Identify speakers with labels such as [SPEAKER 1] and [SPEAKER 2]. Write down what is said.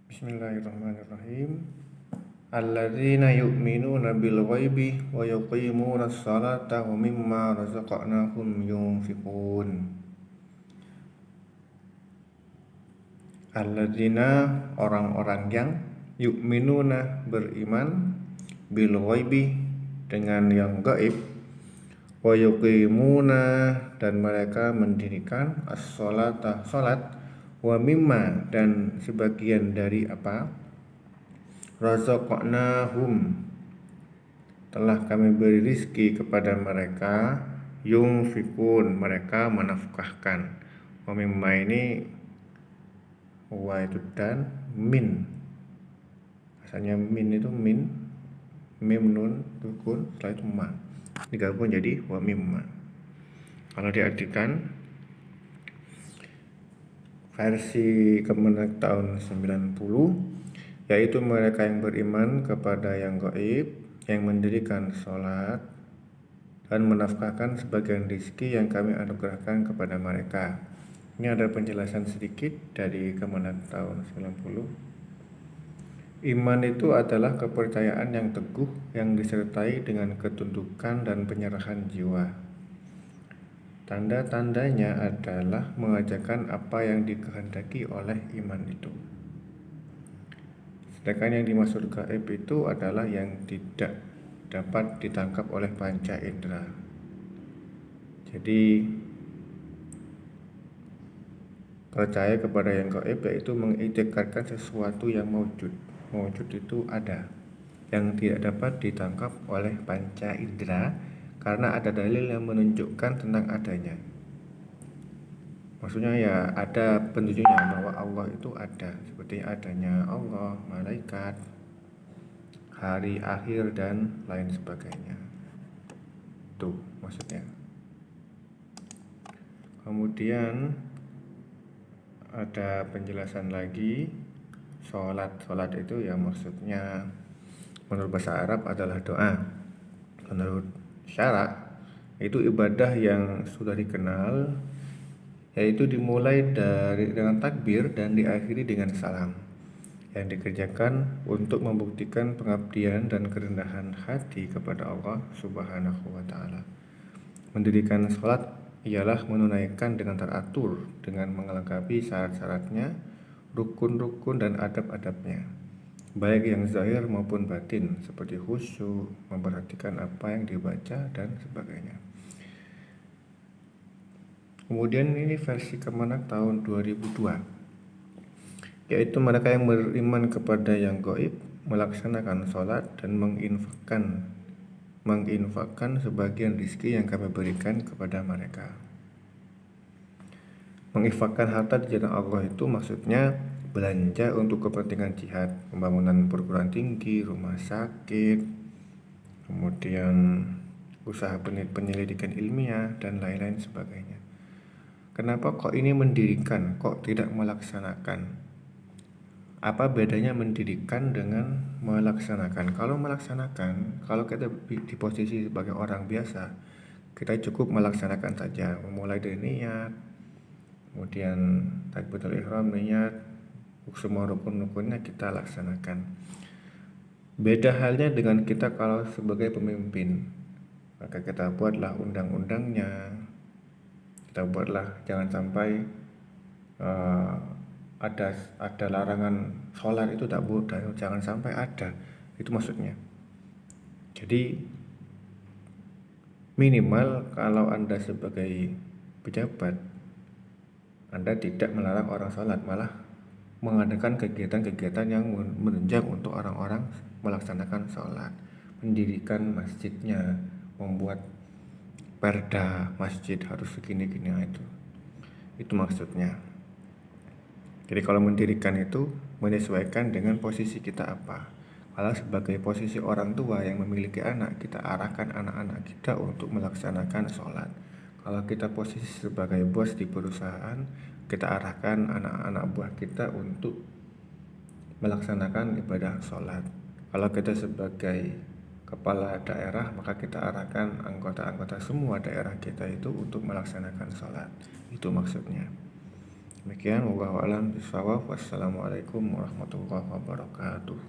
[SPEAKER 1] Bismillahirrahmanirrahim. Alladzina yu'minuna bil ghaibi wa yuqimunas salata wa mimma razaqnahum yunfiqun. Alladzina orang-orang yang yu'minuna beriman bil ghaibi dengan yang gaib, wa yuqimuna dan mereka mendirikan as-salata salat, wa mimma dan sebagian dari apa razaqnahum telah kami beri rizki kepada mereka, yunfikun mereka menafkahkan. Wa mimma ini wa itu dan min, asalnya min itu mim nun sukun setelah itu ma digabung jadi wa mimma. Kalau diartikan versi Kemenak tahun 90, yaitu mereka yang beriman kepada yang gaib, yang mendirikan sholat dan menafkahkan sebagian rizki yang kami anugerahkan kepada mereka. Ini ada penjelasan sedikit dari Kemenak tahun 90. Iman itu adalah kepercayaan yang teguh yang disertai dengan ketundukan dan penyerahan jiwa. Tanda-tandanya adalah mengerjakan apa yang dikehendaki oleh iman itu. Sedangkan yang dimaksud gaib itu adalah yang tidak dapat ditangkap oleh panca indera. Jadi percaya kepada yang gaib yaitu mengiktikarkan sesuatu yang mewujud. Mewujud itu ada, yang tidak dapat ditangkap oleh panca indera karena ada dalil yang menunjukkan tentang adanya. Maksudnya ya ada petunjuknya bahwa Allah itu ada, seperti adanya Allah, malaikat, hari akhir dan lain sebagainya. Itu maksudnya. Kemudian ada penjelasan lagi, sholat itu ya maksudnya menurut bahasa Arab adalah doa. Menurut syarak itu ibadah yang sudah dikenal, yaitu dimulai dengan takbir dan diakhiri dengan salam, yang dikerjakan untuk membuktikan pengabdian dan kerendahan hati kepada Allah Subhanahu wa ta'ala. Mendirikan sholat ialah menunaikan dengan teratur, dengan melengkapi syarat-syaratnya, rukun-rukun dan adab-adabnya, baik yang zahir maupun batin, seperti khusyuk, memperhatikan apa yang dibaca dan sebagainya. Kemudian ini versi Kemenak tahun 2002, yaitu mereka yang beriman kepada yang gaib, melaksanakan sholat dan menginfakkan sebagian rizki yang kami berikan kepada mereka. Menginfakkan harta di jalan Allah itu maksudnya belanja untuk kepentingan jihad, pembangunan perguruan tinggi, rumah sakit, kemudian usaha penyelidikan ilmiah dan lain-lain sebagainya. Kenapa kok ini mendirikan, kok tidak melaksanakan? Apa bedanya mendirikan dengan melaksanakan? Kalau melaksanakan, kalau kita di posisi sebagai orang biasa, kita cukup melaksanakan saja, memulai dari niat, kemudian takbiratul ihram, niat, semua rukun-rukunnya kita laksanakan. Beda halnya dengan kita kalau sebagai pemimpin, maka kita buatlah undang-undangnya, kita buatlah jangan sampai ada larangan sholat itu tak boleh, jangan sampai ada, itu maksudnya. Jadi minimal kalau Anda sebagai pejabat, Anda tidak melarang orang sholat, malah mengadakan kegiatan-kegiatan yang menunjang untuk orang-orang melaksanakan sholat, mendirikan masjidnya, membuat perda masjid harus segini-gini, itu maksudnya. Jadi kalau mendirikan itu menyesuaikan dengan posisi kita apa. Kalau sebagai posisi orang tua yang memiliki anak, kita arahkan anak-anak kita untuk melaksanakan sholat. Kalau kita posisi sebagai bos di perusahaan, kita arahkan anak-anak buah kita untuk melaksanakan ibadah sholat. Kalau kita sebagai kepala daerah, maka kita arahkan anggota-anggota semua daerah kita itu untuk melaksanakan sholat. Itu maksudnya. Demikian, wallahu a'lam bishawab. Wassalamualaikum warahmatullahi wabarakatuh.